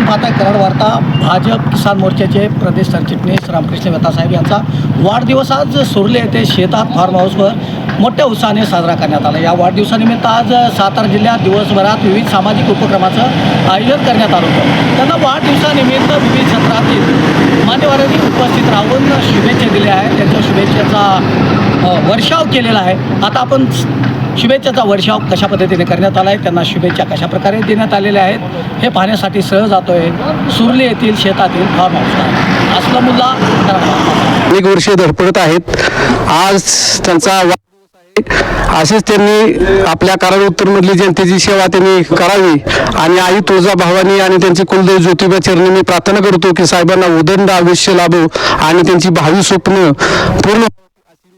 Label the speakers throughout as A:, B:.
A: पाहताय कराड वार्ता। भाजप किसान मोर्चाचे प्रदेश सरचिटणीस रामकृष्ण वेतासाहेब यांचा वाढदिवस आज सुर्ले येथे शेतात फार्म हाऊसवर मोठ्या उत्साहाने साजरा करण्यात आला। या वाढदिवसानिमित्त आज सातारा जिल्ह्यात दिवसभरात विविध सामाजिक उपक्रमाचं आयोजन करण्यात आलं होतं। त्यांना वाढदिवसानिमित्त विविध क्षेत्रातील मान्यवरांनी उपस्थित राहून शुभेच्छा दिल्या आहेत। त्यांच्या शुभेच्छेचा वर्षाव केलेला आहे। आता आपण शुभेच्छाचा वर्षाव कशा पद्धतीने करण्यात आला आहे, त्यांना शुभेच्छा कशा प्रकारे देण्यात आलेल्या आहेत हे पाहण्यासाठी सहज जातो आहे सुर्ले येथील शेतातील फार्म हाऊसला। असलमुल्ला
B: एक वर्षे धडपडत आहेत। आज त्यांचा असेच त्यांनी आपल्या कराड उत्तरमधली जनतेची सेवा त्यांनी करावी आणि आई तुळजाभवानी आणि त्यांचे कुलदेव ज्योतिबा चरणी मी प्रार्थना करतो की साहेबांना उदंड आयुष्य लाभो आणि त्यांची भावी स्वप्न पूर्ण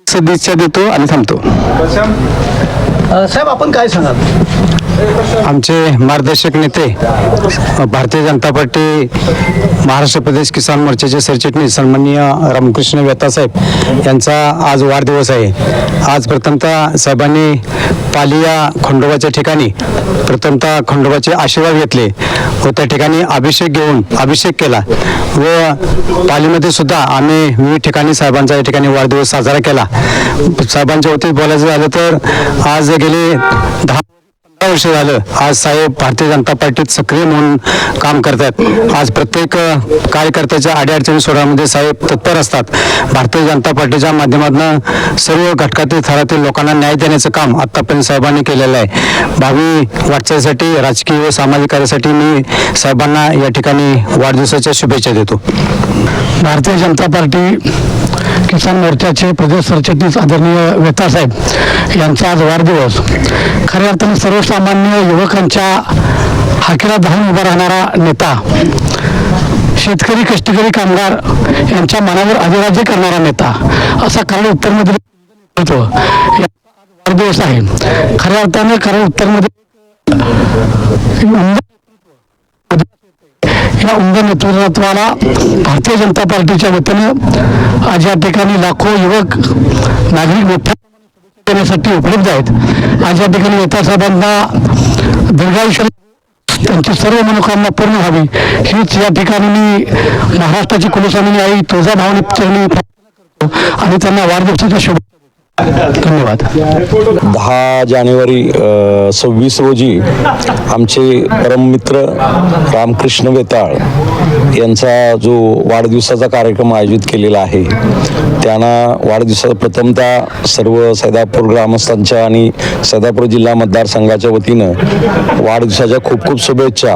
B: सदिच्छा देतो आणि थांबतो।
A: साहेब आपण काय सांगाल?
B: आमचे मार्गदर्शक नेते भारतीय जनता पार्टी महाराष्ट्र प्रदेश किसान मोर्चाचे सरचिटणीस सन्माननीय रामकृष्ण वेतासाहेब यांचा आज वाढदिवस आहे। आज प्रथमतः साहेबांनी पाली या खंडोबाच्या ठिकाणी प्रथमतः खंडोबाचे आशीर्वाद घेतले व त्या ठिकाणी अभिषेक केला व पालीमध्ये सुद्धा आम्ही विविध ठिकाणी साहेबांचा या ठिकाणी वाढदिवस साजरा केला। साहेबांच्या वतीत बोलायचं झालं तर आज गेले 10 वर्ष झालं आज साहेब भारतीय जनता पार्टीत सक्रिय म्हणून काम करतात। आज प्रत्येक कार्यकर्त्याच्या अडीअडचणी सोडवण्यामध्ये साहेब तत्पर असतात। भारतीय जनता पार्टीच्या माध्यमातून सर्व घटकातील थरातील लोकांना न्याय देण्याचं काम आतापर्यंत साहेबांनी केलेलं आहे। भावी वाटचालीसाठी राजकीय व सामाजिक कार्यासाठी मी साहेबांना या ठिकाणी वाढदिवसाच्या शुभेच्छा देतो।
C: भारतीय जनता पार्टी किसान मोर्चाचे प्रदेश सरचिटणीस आदरणीय वेतासाहेब यांचा आज वाढदिवस खऱ्या अर्थाने सर्वसामान्य युवकांच्या हाकेला धावून उभा राहणारा नेता, शेतकरी कष्टकरी कामगार यांच्या मनावर अधिराज्य करणारा नेता असा कराड उत्तरमध्ये वाढदिवस आहे। खऱ्या अर्थाने कराड उत्तरमध्ये या उमदा नेतृत्वाला भारतीय जनता पार्टीच्या वतीनं आज या ठिकाणी लाखो युवक नागरिक मोठ्या देण्यासाठी उपलब्ध आहेत। आज या ठिकाणी वेतासाहेबांना दीर्घायुष्य त्यांची सर्व मनोकामना पूर्ण व्हावी हीच या ठिकाणी मी महाराष्ट्राची कुलस्वामिनी आई तुळजाभवानी चरणी आणि त्यांना वाढदिवसाच्या शुभेच्छा। धन्यवाद।
D: 10 जानेवारी 26 रोजी आमचे परममित्र रामकृष्ण वेताळ यांचा जो वाढदिवसाचा कार्यक्रम आयोजित केलेला आहे त्यांना वाढदिवसाचा प्रथमतः सर्व सैदापूर ग्रामस्थांच्या आणि सैदापूर जिल्हा मतदारसंघाच्या वतीनं वाढदिवसाच्या खूप खूप शुभेच्छा।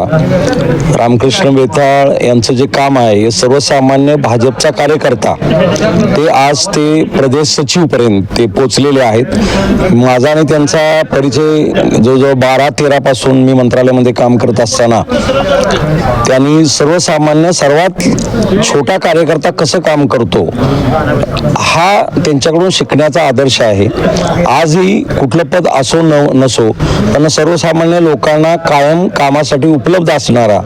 D: रामकृष्ण वेताळ यांचं जे काम आहे हे सर्वसामान्य भाजपचा कार्यकर्ता ते आज ते प्रदेश सचिवपर्यंत ते पोचलेले आहेत। माझा आणि त्यांचा परिचय जवळजवळ 12-13 पासून मी मंत्रालयामध्ये काम करत असताना त्यांनी सर्वसामान्य सर्वात छोटा कार्यकर्ता कसं काम करतो हा त्यांच्याकडून शिकण्याचा आदर्श आहे। आजही कुठलं पद असो नसो पण सर्वसामान्य लोकांना कायम कामासाठी उपलब्ध असणारा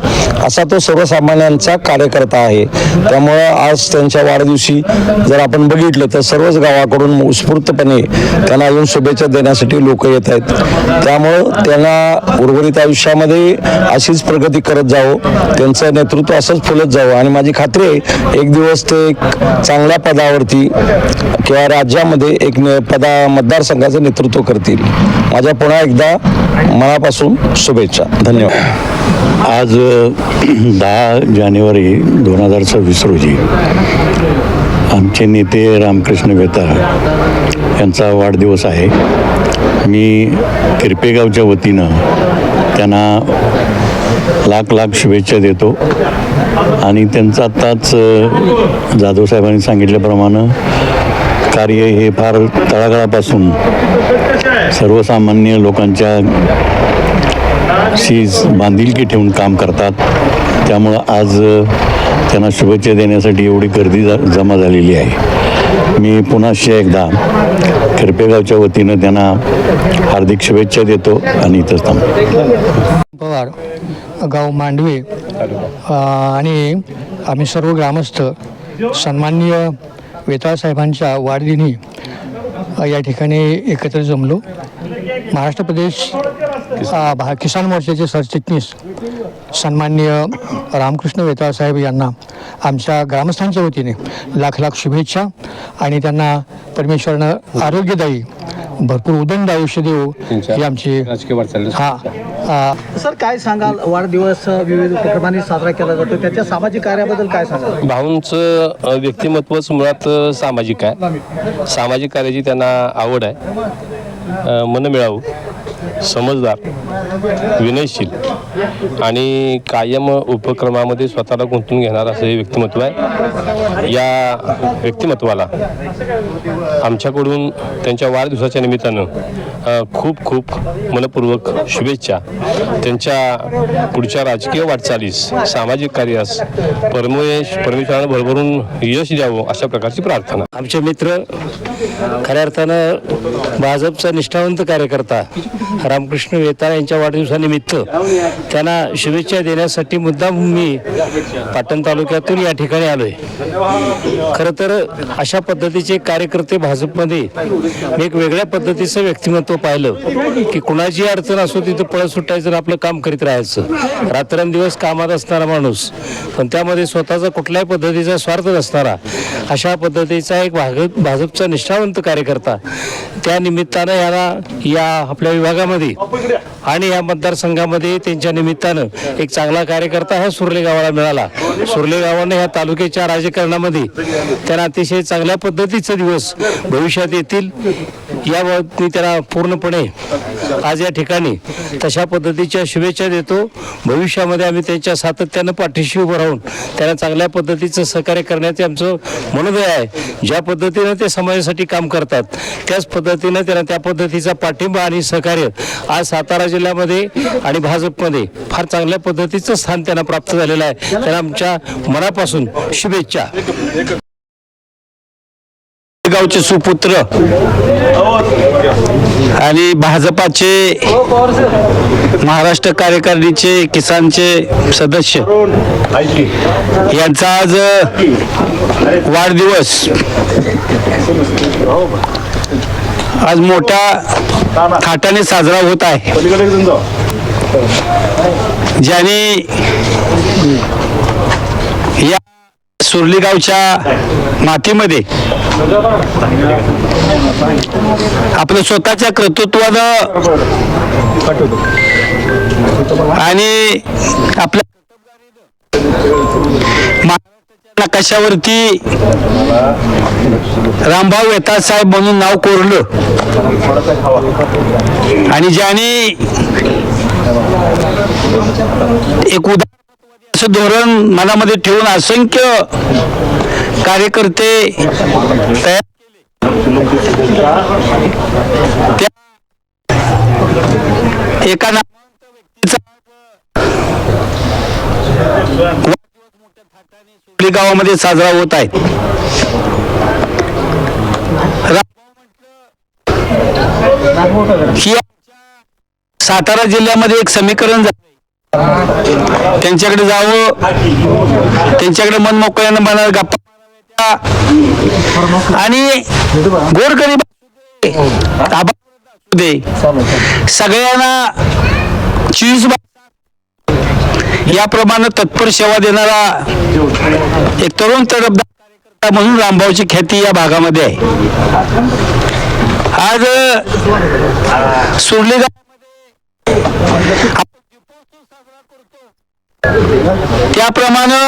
D: असा तो सर्वसामान्यांचा कार्यकर्ता आहे। त्यामुळं आज त्यांच्या वाढदिवशी जर आपण बघितलं तर सर्वच गावाकडून उत्स्फूर्तपणे त्यांना अजून शुभेच्छा देण्यासाठी लोक येत आहेत। त्यामुळं त्यांना उर्वरित आयुष्यामध्ये अशीच प्रगती करत जावं, त्यांचं नेतृत्व असंच फुलत जावं आणि माझी खात्री आहे एक दिवस ते एक चांगल्या पदावरती किंवा राज्यामध्ये एक मतदारसंघाचं नेतृत्व करतील। माझ्या पुन्हा एकदा मनापासून शुभेच्छा। धन्यवाद।
E: आज 10 जानेवारी 2026 रोजी आमचे नेते रामकृष्ण वेताळ यांचा वाढदिवस आहे। मी किरपेगावच्या वतीनं त्यांना लाख शुभेच्छा देतो आणि त्यांचं आत्ताच जाधव साहेबांनी सांगितल्याप्रमाणे कार्य हे फार तळागाळापासून सर्वसामान्य लोकांच्या शी बांधिलकी ठेवून काम करतात। त्यामुळं आज त्यांना शुभेच्छा देण्यासाठी एवढी गर्दी जमा झालेली आहे। मी पुन्हा एकदा किरपेगावच्या वतीनं त्यांना हार्दिक शुभेच्छा देतो आणि इथंच थांबतो।
C: पवार गाव मांडवे आणि आम्ही सर्व ग्रामस्थ सन्माननीय वेताळ साहेबांच्या वाढदिनी या ठिकाणी एकत्र जमलो। महाराष्ट्र प्रदेश किसान मोर्चाचे सरचिटणीस सन्माननीय रामकृष्ण वेताळ साहेब यांना आमच्या ग्रामस्थांच्या वतीने लाख लाख शुभेच्छा आणि त्यांना परमेश्वरानं आरोग्यदायी भरपूर उदंड आयुष्य देऊ ही आमची
A: सर काय सांगाल, वाढदिवस विविध उपक्रमांनी साजरा केला जातो, त्याच्या सामाजिक कार्याबद्दल काय सांगाल?
F: भाऊंचं व्यक्तिमत्वच मुळात सामाजिक आहे. सामाजिक कार्याची त्यांना आवड आहे. मन मिळावू, समजदार, विनयशील आणि कायम उपक्रमामध्ये स्वतःला गुंतवून घेणार असं हे व्यक्तिमत्व आहे. या व्यक्तिमत्वाला आमच्याकडून त्यांच्या वाढदिवसाच्या निमित्तानं खूप खूप मनपूर्वक शुभेच्छा. त्यांच्या पुढच्या राजकीय वाटचालीस, सामाजिक कार्यास परमेश्वरानं भरभरून यश द्यावं अशा प्रकारची प्रार्थना.
G: आमचे मित्र, खऱ्या अर्थानं भाजपचा निष्ठावंत कार्यकर्ता रामकृष्ण वेताळ यांच्या वाढदिवसानिमित्त त्यांना शुभेच्छा देण्यासाठी मुद्दाम मी पाटण तालुक्यातून या ठिकाणी आलोय. खरं तर अशा पद्धतीचे कार्यकर्ते भाजपमध्ये एक वेगळ्या पद्धतीचं व्यक्तिमत्व पाहिलं की कुणाची अडचण असो तिथं पळत सुटायचं आणि आपलं काम करीत राहायचं. रात्रंदिवस कामात असणारा माणूस, पण त्यामध्ये स्वतःचा कुठल्याही पद्धतीचा स्वार्थ नसणारा अशा पद्धतीचा एक भाजपचा निष्ठावंत कार्यकर्ता. त्या निमित्तानं याला या आपल्या विभागामध्ये आणि या मतदारसंघामध्ये त्यांच्या निमित्तानं एक चांगला कार्यकर्ता ह्या सुर्ले गावाला मिळाला. सुर्ले गावानं ह्या तालुक्याच्या राजकारणामध्ये त्यांना अतिशय चांगल्या पद्धतीचे दिवस भविष्यात येतील या बाबत मी त्यांना पूर्णपणे आज या ठिकाणी तशा पद्धतीच्या शुभेच्छा देतो. भविष्यामध्ये आम्ही त्यांच्या सातत्यानं पाठीशी उभं राहून त्यांना चांगल्या पद्धतीचं सहकार्य करण्याचे आमचं मनोदय आहे. ज्या पद्धतीनं ते समाजासाठी काम करतात त्याच पद्धतीनं त्यांना त्या पद्धतीचा पाठिंबा आणि सहकार्य आज सातारा जिल्ह्यामध्ये आणि भाजपमध्ये फार चांगल्या पद्धतीचं स्थान त्यांना प्राप्त झालेलं आहे. त्यांना आमच्या मनापासून शुभेच्छा.
B: गावचे सुपुत्र आणि भाजपाचे महाराष्ट्र कार्यकारिणीचे किसानचे सदस्य यांचा आज वाढदिवस आज मोठ्या थाटाने साजरा होत आहे. ज्याने या सुर्ली गावच्या मातीमध्ये आपलं स्वतःच्या कर्तृत्वानं आणि आपल्या नकाशावरती रामभाऊ वेताळ साहेब म्हणून नाव कोरलं आणि ज्याने एक असं धोरण मनामध्ये ठेवून असंख्य कार्यकर्ते तयार त्या एका गावामध्ये साजरा होत आहे. सातारा जिल्ह्यामध्ये एक समीकरण झालं. त्यांच्याकडे जावं, त्यांच्याकडे मन मोकळ्यानं मला गप्पा आणि गोरगरीब सगळ्यांना 24 याप्रमाणे तत्पर सेवा देणारा एक तरुण तडफदार कार्यकर्ता म्हणून रामभाऊची ख्याती या भागामध्ये आहे. आज सुर्ली त्याप्रमाणे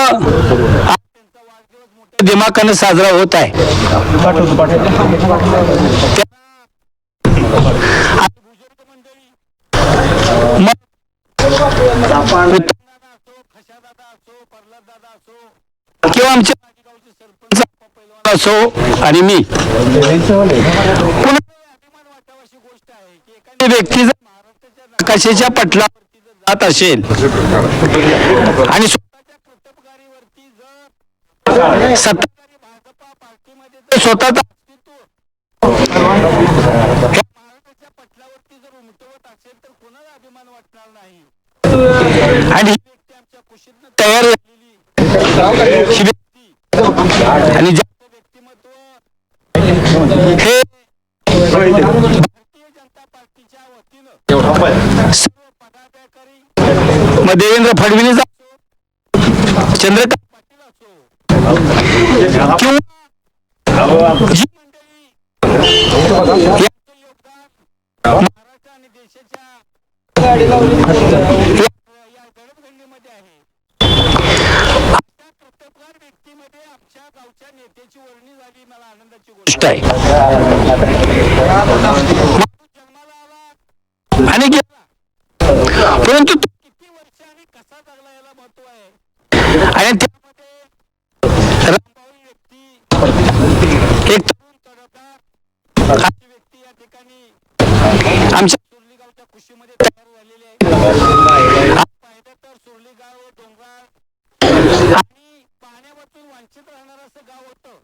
B: दिमाखानं साजरा होत आहे. किंवा आमचे सरपंच असो आणि मी व्यक्ती जर महाराष्ट्राच्या नकाशाच्या पटलावरती जर जात असेल आणि सत्ताधारी भाजपा पार्टीमध्ये स्वतःचा महाराष्ट्राच्या पटलावरती जर उमटवत असेल तर कोणाला अभिमान वाटणार नाही. आणि आमच्या कुशीतनं तयार झालेली आणि व्यक्तिमत्व हे भारतीय जनता पार्टीच्या वतीनं सर्व पदाधिकारी
C: मग देवेंद्र फडणवीस चंद्रकांत पाटील असो किंवा जी मंडळी यांचं योगदान महाराष्ट्र आणि देशाच्या या घडणघडणीमध्ये आहे, अशा कर्तबगार व्यक्तीमध्ये आमच्या गावच्या नेत्याची वर्णी झाली, मला आनंदाची गोष्ट आहे. माणूस जन्माला आला आणि गेला, परंतु तो किती वर्ष आणि कसा जगला याला महत्व आहे. आणि त्यामध्ये रामभाऊ व्यक्ती, एक तरुण तडफदार अशी व्यक्ती या ठिकाणी आमच्या सुरली गावच्या कुशीमध्ये तयार झालेली आहे. आज पाहिलं तर सुरली गाव हे डोंगराळ आणि पाण्यापासून वंचित राहणार असं गाव होतं,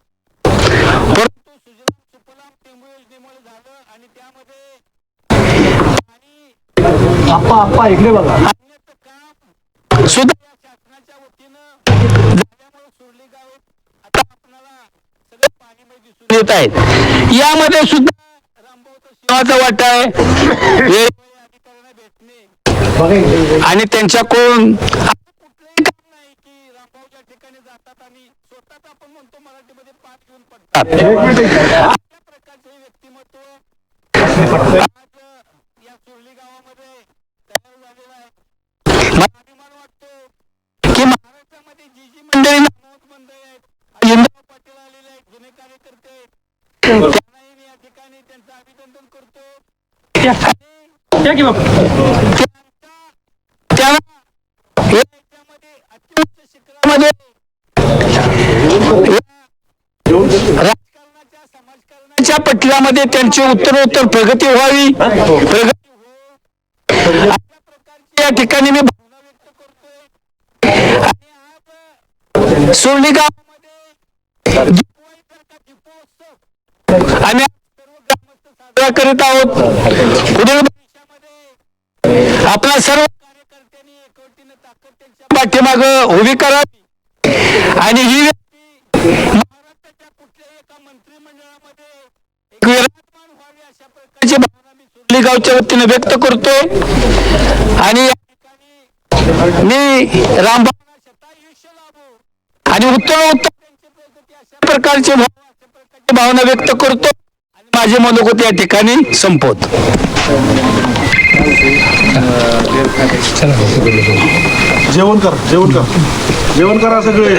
C: परंतु सुजलाम सुफलाम टेंबू योजनेमुळे झालं आणि त्यामध्ये पाणी
A: आप्पा इकडे बघा.
C: आणण्याचं काम सुद्धा या शासनाच्या वतीनं झाल्यामुळे सुरली गाव आता आपल्याला सगळं पाणीमय दिसून येत आहेत. यामध्ये सुद्धा रामभाऊचा सिंहाचा वाटा आहे. अधिकाऱ्यांना भेटणे आणि त्यांच्याकडून कुठलंही काम नाही की रामभाऊच्या ठिकाणी जातात आणि स्वतःच आपण म्हणतो मराठीमध्ये पाठ घेऊन पडतात. अशा प्रकारचे व्यक्तिमत्व आज या सुरली गावामध्ये तयार झालेला आहे. मला अभिमान वाटतो की महाराष्ट्रामध्ये जी जी मंडळी नामवंत मंडळी आहेत, इंद्रा पाटील आलेले आहेत, जुने कार्यकर्ते आहेत, त्यांनाही मी या ठिकाणी त्यांचं अभिनंदन करतो. अत्युच्च शिखरामध्ये राजकारणाच्या समाजकारणाच्या पटलामध्ये त्यांची उत्तरोत्तर प्रगती व्हावी, प्रगती हो, अशा प्रकारची या ठिकाणी मी भावना व्यक्त करतोय. आणि आज सुरली गावामध्ये दीपवाळीसारखा दीपोत्सव आम्ही सर्व ग्रामस्थ साजरा करीत आहोत. पुढील भविष्यामध्ये आपल्या सर्व कार्यकर्त्यांनी एकवटीनं ताकद त्यांच्या पाठीमागं उभी करावी आणि ही व्यक्ती महाराष्ट्राच्या कुठल्याही एका मंत्रिमंडळामध्ये एक विराजमान व्हावी अशा प्रकारची भावना मी सुरली गावच्या वतीने व्यक्त करतोय. आणि या ठिकाणी मी रामभाऊंना शतायुष्य लाभो आणि उत्तरोत्तर त्यांची प्रगती अशा प्रकारची भावना व्यक्त करतो आणि माझे मनोगत या ठिकाणी संपवतो.
H: जेवण करा सगळे.